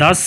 10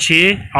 6،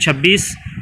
26،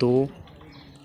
2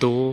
2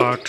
8،